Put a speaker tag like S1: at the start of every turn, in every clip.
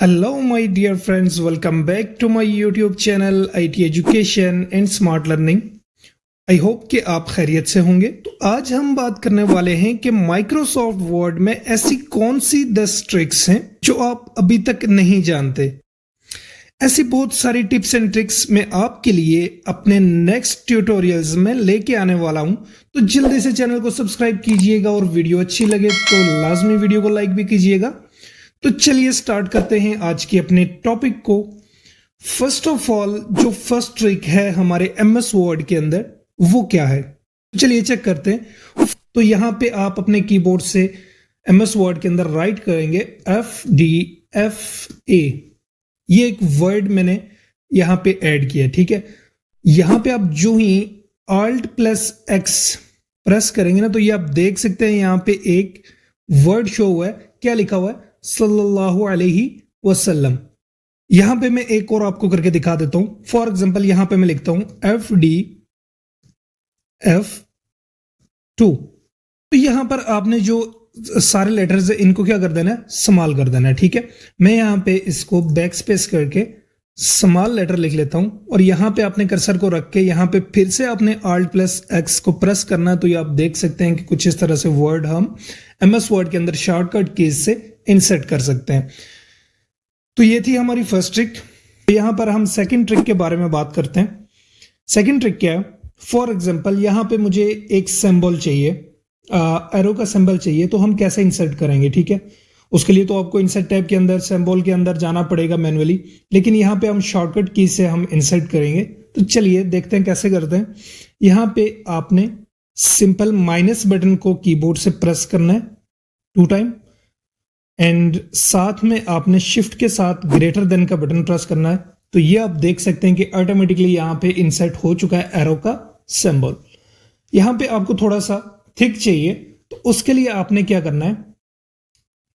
S1: Hello, my dear friends. Welcome back to my YouTube channel IT Education and Smart Learning. I hope कि आप खैरियत से होंगे। तो आज हम बात करने वाले हैं कि माइक्रोसॉफ्ट वर्ड में ऐसी कौन सी 10 ट्रिक्स हैं जो आप अभी तक नहीं जानते। ऐसी बहुत सारी टिप्स एंड ट्रिक्स मैं आपके लिए अपने नेक्स्ट ट्यूटोरियल्स में लेके आने वाला हूं। तो जल्दी से चैनल को सब्सक्राइब कीजिएगा और वीडियो अच्छी लगे तो लाजमी वीडियो को लाइक भी कीजिएगा। तो चलिए स्टार्ट करते हैं आज की अपने टॉपिक को। फर्स्ट ऑफ ऑल जो फर्स्ट ट्रिक है हमारे MS वर्ड के अंदर वो क्या है, चलिए चेक करते हैं। तो यहां पे आप अपने कीबोर्ड से MS वर्ड के अंदर राइट करेंगे FDFA। ये एक वर्ड मैंने यहां पे ऐड किया, ठीक है। यहां पे आप जो ही Alt+X प्रेस करेंगे ना तो ये आप देख सकते हैं यहां पे एक वर्ड शो हुआ है। क्या लिखा हुआ है? सल्लल्लाहु अलैहि वसल्लम। यहां पे मैं एक और आपको करके दिखा देता हूं। फॉर एग्जांपल यहां पे मैं लिखता हूं FDF2। तो यहां पर आपने जो सारे लेटर्स है इनको क्या कर देना है? स्मॉल कर देना है, ठीक है। मैं यहां पे इसको बैक स्पेस करके स्मॉल लेटर लिख लेता हूं और यहां पे आपने कर्सर को रख के यहां पे फिर से आपने Alt+X को प्रेस करना है। तो ये आप देख सकते हैं कि कुछ इस तरह से वर्ड हम MS वर्ड के अंदर शॉर्टकट कीज से इंसर्ट कर सकते हैं। तो ये थी हमारी फर्स्ट ट्रिक। यहां पर हम सेकंड ट्रिक के बारे में बात करते हैं। सेकंड ट्रिक क्या है? फॉर एग्जांपल यहां पे मुझे एक सिंबल चाहिए, एरो का सिंबल चाहिए। तो हम कैसे इंसर्ट करेंगे, ठीक है। उसके लिए तो आपको इंसर्ट टैब के अंदर सिंबल के अंदर जाना पड़ेगा मैन्युअली, लेकिन यहाँ पे हम शॉर्टकट की से हम इंसर्ट करेंगे। तो चलिए देखते हैं कैसे करते हैं। यहाँ पे आपने सिंपल माइनस बटन को कीबोर्ड से प्रेस करना है 2 टाइम एंड साथ में आपने शिफ्ट के साथ ग्रेटर देन का बटन प्रेस करना है। तो ये आप देख सकते हैं कि ऑटोमेटिकली यहाँ पे इंसर्ट हो चुका है एरो का सिंबल। यहाँ पे आपको थोड़ा सा थिक चाहिए तो उसके लिए आपने क्या करना है,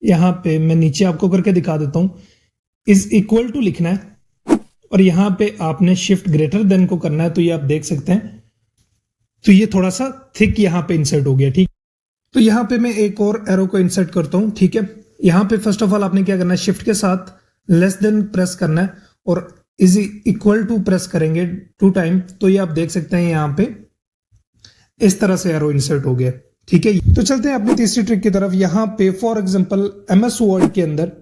S1: यहां पे मैं नीचे आपको करके दिखा देता हूं, इज इक्वल टू लिखना है और यहां पे आपने शिफ्ट ग्रेटर देन को करना है। तो ये आप देख सकते हैं। तो ये थोड़ा सा थिक यहां पे इंसर्ट हो गया, ठीक। तो यहां पे मैं एक और एरो को इंसर्ट करता हूं, ठीक है। यहां पे फर्स्ट ऑफ ऑल आपने क्या करना है, शिफ्ट के साथ लेस देन प्रेस करना है और इज इक्वल टू प्रेस करेंगे 2 टाइम। तो ये आप देख सकते हैं यहां पे इस तरह से एरो इंसर्ट हो गया, ठीक है। तो चलते हैं अपनी तीसरी ट्रिक की तरफ। यहां पे फॉर एग्जांपल MS वर्ड के अंदर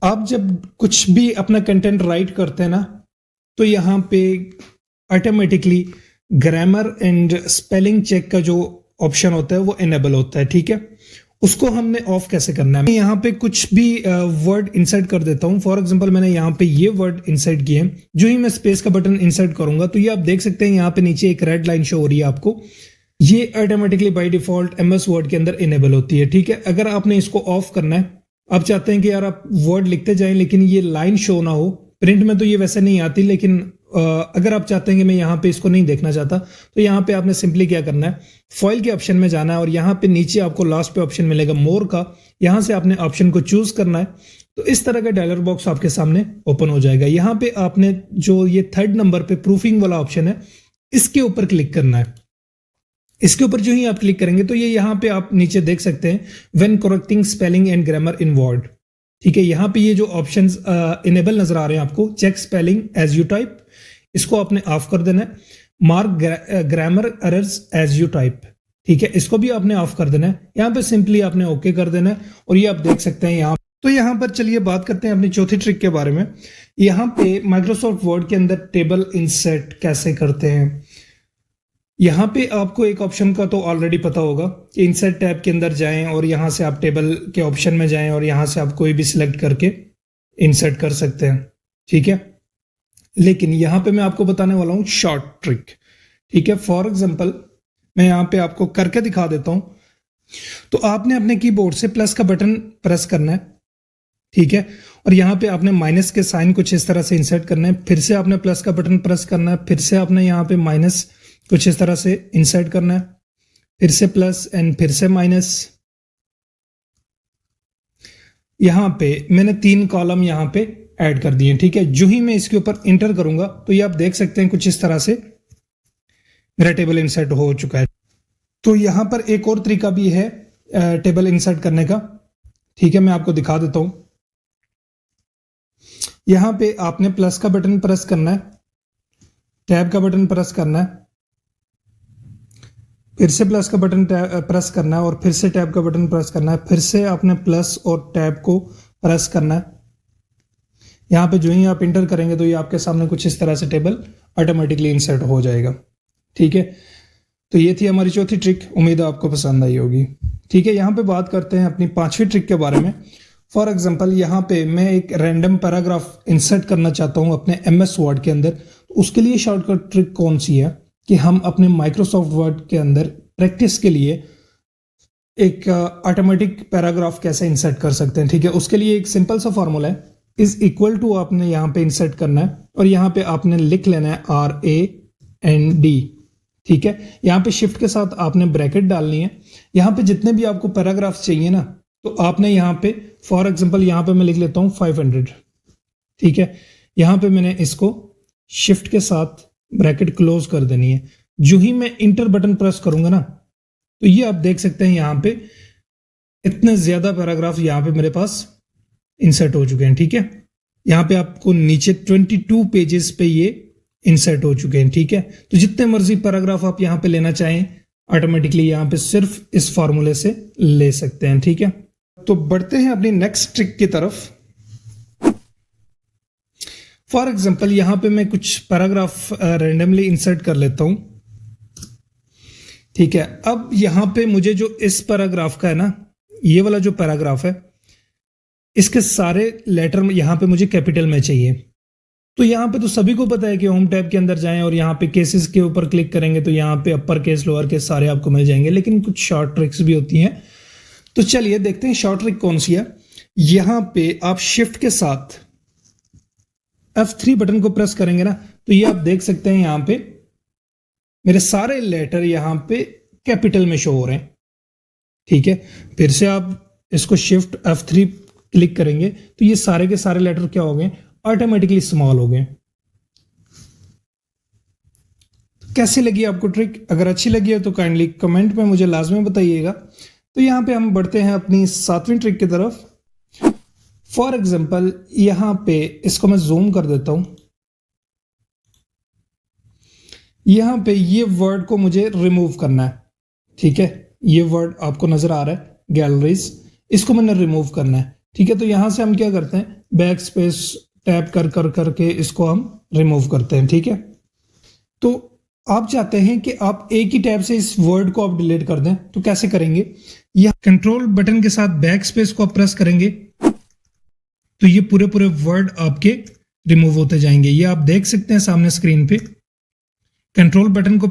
S1: आप जब कुछ भी अपना कंटेंट राइट करते हैं ना तो यहां पे automatically grammar and spelling check का जो ऑप्शन होता है वो इनेबल होता है, ठीक है। उसको हमने ऑफ कैसे करना है? मैं यहां पे कुछ भी वर्ड इंसर्ट कर देता हूं। फॉर एग्जांपल मैंने यहां पे ये वर्ड इंसर्ट किए हैं। जो ही मैं स्पेस का बटन इंसर्ट करूंगा तो ये आप देख सकते हैं यहां पे नीचे एक रेड लाइन शो हो रही है आपको। ये automatically by default MS word के अंदर इनेबल होती है, ठीक है। अगर आपने इसको ऑफ करना है, आप चाहते हैं कि यार आप वर्ड लिखते जाएं लेकिन ये लाइन शो ना हो, प्रिंट में तो ये वैसे नहीं आती, लेकिन अगर आप चाहते हैं कि मैं यहाँ पे इसको नहीं देखना चाहता तो यहाँ पे आपने सिंपली क्या करना है, फॉइल के ऑप्शन में जाना है और यहाँ पे नीचे आपको लास्ट पे ऑप्शन मिलेगा मोर का। यहाँ से आपने ऑप्शन को चूज करना है। तो इस तरह का डायलॉग बॉक्स आपके सामने ओपन हो जाएगा। यहाँ पे आपने जो ये 3rd नंबर पे प्रूफिंग वाला ऑप्शन है इसके ऊपर क्लिक करना है। इसके ऊपर जो ही आप क्लिक करेंगे तो ये यहाँ पे आप नीचे देख सकते हैं when correcting spelling and grammar in word, ठीक है। यहाँ पे ये जो ऑप्शंस इनेबल नजर आ रहे हैं आपको, check spelling as you type, इसको आपने ऑफ कर देना है। Mark grammar errors as you type, ठीक है, इसको भी आपने ऑफ कर देना है। यहाँ पे सिंपली आपने ओके कर देना है और ये आप देख सकते हैं यहाँ। तो यहाँ पर चलिए बात करते हैं अपनी चौथी ट्रिक के बारे में। यहाँ पे माइक्रोसॉफ्ट वर्ड के अंदर टेबल इंसर्ट कैसे करते हैं। यहाँ पे आपको एक ऑप्शन का तो ऑलरेडी पता होगा कि इंसर्ट टैब के अंदर जाएं और यहाँ से आप टेबल के ऑप्शन में जाएं और यहाँ से आप कोई भी सिलेक्ट करके इंसर्ट कर सकते हैं, ठीक है। लेकिन यहाँ पे मैं आपको बताने वाला हूँ शॉर्ट ट्रिक, ठीक है। फॉर एग्जांपल मैं यहाँ पे आपको करके दिखा देता हूँ। तो आपने अपने कीबोर्ड से प्लस का बटन प्रेस करना है, ठीक है, और यहाँ पे आपने माइनस के साइन कुछ इस तरह से इंसर्ट करना है। फिर से आपने प्लस का बटन प्रेस करना है, फिर से आपने यहाँ पे माइनस कुछ इस तरह से इंसर्ट करना है, फिर से प्लस एंड फिर से माइनस। यहां पे मैंने 3 कॉलम यहां पे ऐड कर दिए, ठीक है। जो ही मैं इसके ऊपर इंटर करूंगा तो ये आप देख सकते हैं कुछ इस तरह से मेरा टेबल इंसर्ट हो चुका है। तो यहां पर एक और तरीका भी है टेबल इंसर्ट करने का, ठीक है, मैं आपको दिखा देता हूं। यहाँ पे आपने प्लस का बटन प्रेस करना है, टैब का बटन प्रेस करना है, फिर से प्लस का बटन प्रेस करना है और फिर से टैब का बटन प्रेस करना है, फिर से आपने प्लस और टैब को प्रेस करना है। यहाँ पे जो ही आप इंटर करेंगे तो ये आपके सामने कुछ इस तरह से टेबल ऑटोमेटिकली इंसर्ट हो जाएगा। ठीक है, तो ये थी हमारी चौथी ट्रिक। उम्मीद है आपको पसंद आई होगी। ठीक है, यहाँ पे बात करते हैं अपनी पांचवी ट्रिक के बारे में। फॉर एग्जाम्पल यहाँ पे मैं एक रैंडम पैराग्राफ इंसर्ट करना चाहता हूँ अपने MS वर्ड के अंदर। तो उसके लिए शॉर्टकट ट्रिक कौन सी है कि हम अपने माइक्रोसॉफ्ट वर्ड के अंदर प्रैक्टिस के लिए एक ऑटोमेटिक पैराग्राफ कैसे इंसर्ट कर सकते हैं। ठीक है, उसके लिए एक सिंपल सा फॉर्मूला है, इज इक्वल टू आपने यहाँ पे इंसर्ट करना है और यहाँ पे आपने लिख लेना है RAND। ठीक है, यहाँ पे शिफ्ट के साथ आपने ब्रैकेट डालनी है। यहाँ पे जितने भी आपको पैराग्राफ चाहिए ना, तो आपने यहाँ पे फॉर एग्जांपल यहाँ पे मैं लिख लेता हूँ 500। ठीक है, यहाँ पे मैंने इसको शिफ्ट के साथ ब्रैकेट क्लोज कर देनी है। जो ही मैं इंटर बटन प्रेस करूंगा ना, तो ये आप देख सकते हैं यहाँ पे इतने ज्यादा पैराग्राफ यहाँ पे मेरे पास इंसर्ट हो चुके हैं। ठीक है, यहाँ पे आपको नीचे 22 पेजेस पे ये इंसर्ट हो चुके हैं। ठीक है, तो जितने मर्जी पैराग्राफ आप यहाँ पे लेना चाहें ऑटोमेटिकली यहाँ पे सिर्फ इस फॉर्मूले से ले सकते हैं। ठीक है, तो बढ़ते हैं अपनी नेक्स्ट ट्रिक की तरफ। फॉर एग्जांपल यहाँ पे मैं कुछ पैराग्राफ रैंडमली इंसर्ट कर लेता हूं। ठीक है, अब यहाँ पे मुझे जो इस पैराग्राफ का है ना, ये वाला जो पैराग्राफ है, इसके सारे लेटर यहाँ पे मुझे कैपिटल में चाहिए। तो यहाँ पे तो सभी को पता है कि होम टैब के अंदर जाएं और यहाँ पे केसेस के ऊपर क्लिक करेंगे तो यहाँ पे अपर केस लोअर केस सारे आपको मिल जाएंगे, लेकिन कुछ शॉर्ट ट्रिक्स भी होती हैं। तो चलिए देखते हैं शॉर्ट ट्रिक कौन सी है। यहाँ पे आप शिफ्ट के साथ F3 बटन को प्रेस करेंगे ना, तो ये आप देख सकते हैं यहाँ पे मेरे सारे लेटर यहाँ पे कैपिटल में शो हो रहे हैं। ठीक है, फिर से आप इसको शिफ्ट F3 क्लिक करेंगे तो ये सारे के सारे लेटर क्या हो गए, ऑटोमेटिकली स्मॉल हो गए। तो कैसी लगी आपको ट्रिक? अगर अच्छी लगी है तो काइंडली कमेंट में मुझे लाजमी बताइएगा। तो यहाँ पे हम बढ़ते हैं अपनी सातवीं ट्रिक की तरफ। फॉर एग्जाम्पल यहां पे इसको मैं जूम कर देता हूं। यहां पे ये वर्ड को मुझे रिमूव करना है। ठीक है, ये वर्ड आपको नजर आ रहा है गैलरीज, इसको मैंने रिमूव करना है। ठीक है, तो यहां से हम क्या करते हैं, बैक स्पेस टैप कर कर करके इसको हम रिमूव करते हैं। ठीक है, तो आप चाहते हैं कि आप एक ही टैब से इस वर्ड को आप डिलीट कर दें, तो कैसे करेंगे? यह कंट्रोल बटन के साथ बैक स्पेस को आप प्रेस करेंगे तो ये पूरे पूरे वर्ड आपके रिमूव होते जाएंगे। ये आप देख सकते हैं सामने स्क्रीन पे। कंट्रोल बटन को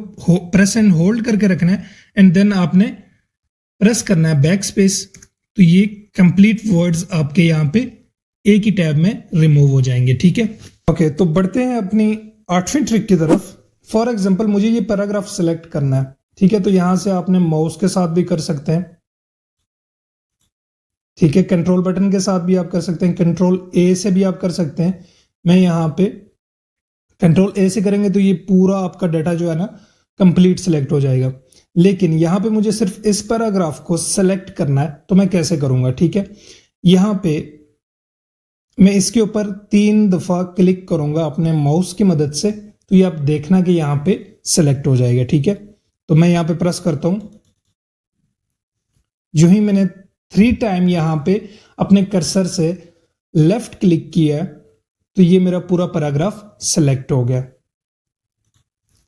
S1: प्रेस एंड होल्ड करके रखना है एंड देन आपने प्रेस करना है बैक स्पेस, तो ये कंप्लीट वर्ड्स आपके यहाँ पे एक ही टैब में रिमूव हो जाएंगे। ठीक है, ओके, तो बढ़ते हैं अपनी आठवीं ट्रिक की तरफ। फॉर एग्जाम्पल मुझे ये पैराग्राफ सेलेक्ट करना है। ठीक है, तो यहां से आपने माउस के साथ भी कर सकते हैं। ठीक है, कंट्रोल बटन के साथ भी आप कर सकते हैं, कंट्रोल A से भी आप कर सकते हैं। मैं यहाँ पे कंट्रोल A से करेंगे तो ये पूरा आपका डाटा जो है ना कंप्लीट सेलेक्ट हो जाएगा। लेकिन यहाँ पे मुझे सिर्फ इस पैराग्राफ को सेलेक्ट करना है, तो मैं कैसे करूंगा? ठीक है, यहाँ पे मैं इसके ऊपर 3 दफा क्लिक करूंगा अपने माउस की मदद से, तो ये आप देखना कि यहाँ पे सेलेक्ट हो जाएगा। ठीक है, तो मैं यहाँ पे प्रेस करता हूं। जो ही मैंने 3 टाइम यहाँ पे अपने कर्सर से लेफ्ट क्लिक किया तो ये मेरा पूरा पैराग्राफ सेलेक्ट हो गया।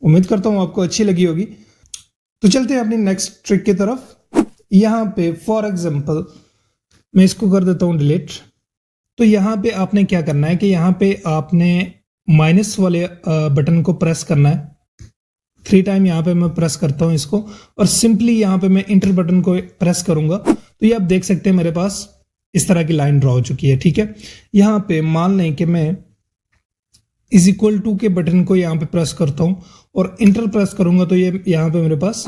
S1: उम्मीद करता हूं आपको अच्छी लगी होगी। तो चलते हैं अपनी नेक्स्ट ट्रिक की तरफ। यहाँ पे फॉर एग्जांपल मैं इसको कर देता हूं डिलीट। तो यहाँ पे आपने क्या करना है कि यहाँ पे आपने माइनस वाले बटन को प्रेस करना है। 3 टाइम यहाँ पे मैं प्रेस करता हूं इसको और सिंपली यहाँ पे मैं इंटर बटन को प्रेस करूंगा तो ये आप देख सकते हैं मेरे पास इस तरह की लाइन ड्रॉ हो चुकी है। ठीक है, यहाँ पे मान लें कि मैं इज इक्वल टू के बटन को यहाँ पे प्रेस करता हूं और इंटर प्रेस करूंगा तो ये यहाँ पे मेरे पास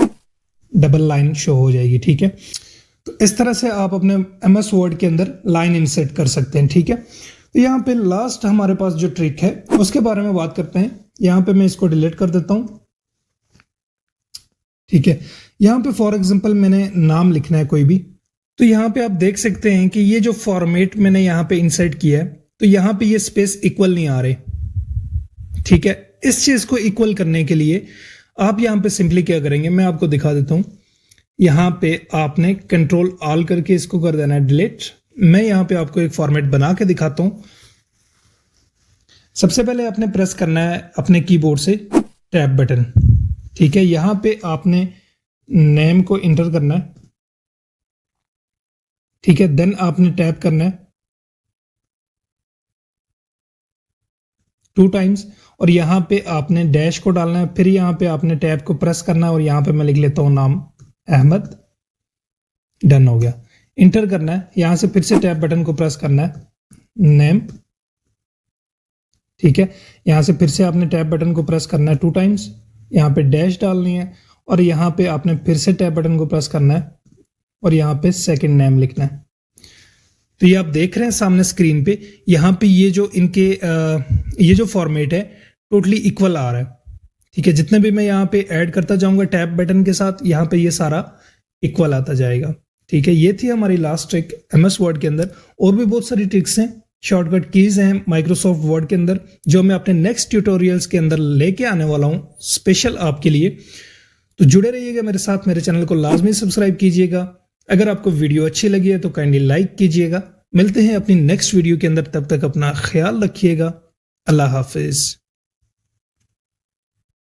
S1: डबल लाइन शो हो जाएगी। ठीक है, तो इस तरह से आप अपने MS वर्ड के अंदर लाइन इंसर्ट कर सकते हैं। ठीक है, तो यहाँ पे लास्ट हमारे पास जो ट्रिक है उसके बारे में बात करते हैं। यहाँ पे मैं इसको डिलीट कर देता हूं। ठीक है, यहाँ पे फॉर एग्जांपल मैंने नाम लिखना है कोई भी, तो यहाँ पे आप देख सकते हैं कि ये जो फॉर्मेट मैंने यहाँ पे इंसर्ट किया है तो यहां पे ये स्पेस इक्वल नहीं आ रहे, ठीक है। इस चीज को इक्वल करने के लिए आप यहां पे सिंपली क्या करेंगे, मैं आपको दिखा देता हूं। यहां पे आपने कंट्रोल ऑल करके इसको कर देना है डिलीट। मैं यहां पे आपको एक फॉर्मेट बना के दिखाता हूं। सबसे पहले आपने प्रेस करना है अपने कीबोर्ड से टैब बटन, ठीक है। यहां पे आपने नेम को इंटर करना है, ठीक है। देन आपने टैप करना है 2 टाइम्स और यहां पे आपने डैश को डालना है। फिर यहां पे आपने टैब को प्रेस करना है और यहां पे मैं लिख लेता हूं नाम अहमद। डन हो गया। इंटर करना है, यहां से फिर से टैब बटन को प्रेस करना है नेम, ठीक है। यहां से फिर से आपने टैब बटन को प्रेस करना है 2 टाइम्स, यहां पे डैश डालनी है और यहां पे आपने फिर से टैब बटन को प्रेस करना है और यहां पे सेकंड नेम लिखना है। तो ये आप देख रहे हैं सामने स्क्रीन पे, यहां पे ये जो इनके ये जो फॉर्मेट है टोटली इक्वल आ रहा है, ठीक है। जितने भी मैं यहाँ पे ऐड करता जाऊंगा टैब बटन के साथ, यहाँ पे ये सारा इक्वल आता जाएगा, ठीक है। ये थी हमारी लास्ट ट्रिक MS वर्ड के अंदर। और भी बहुत सारी ट्रिक्स हैं, शॉर्टकट कीज हैं माइक्रोसॉफ्ट वर्ड के अंदर, जो मैं अपने नेक्स्ट ट्यूटोरियल्स के अंदर लेके आने वाला हूं स्पेशल आपके लिए। तो जुड़े रहिएगा मेरे साथ, मेरे चैनल को लाजमी सब्सक्राइब कीजिएगा। अगर आपको वीडियो अच्छी लगी है तो काइंडली लाइक कीजिएगा। मिलते हैं अपनी नेक्स्ट वीडियो के अंदर, तब तक अपना ख्याल रखिएगा। अल्लाह हाफिज।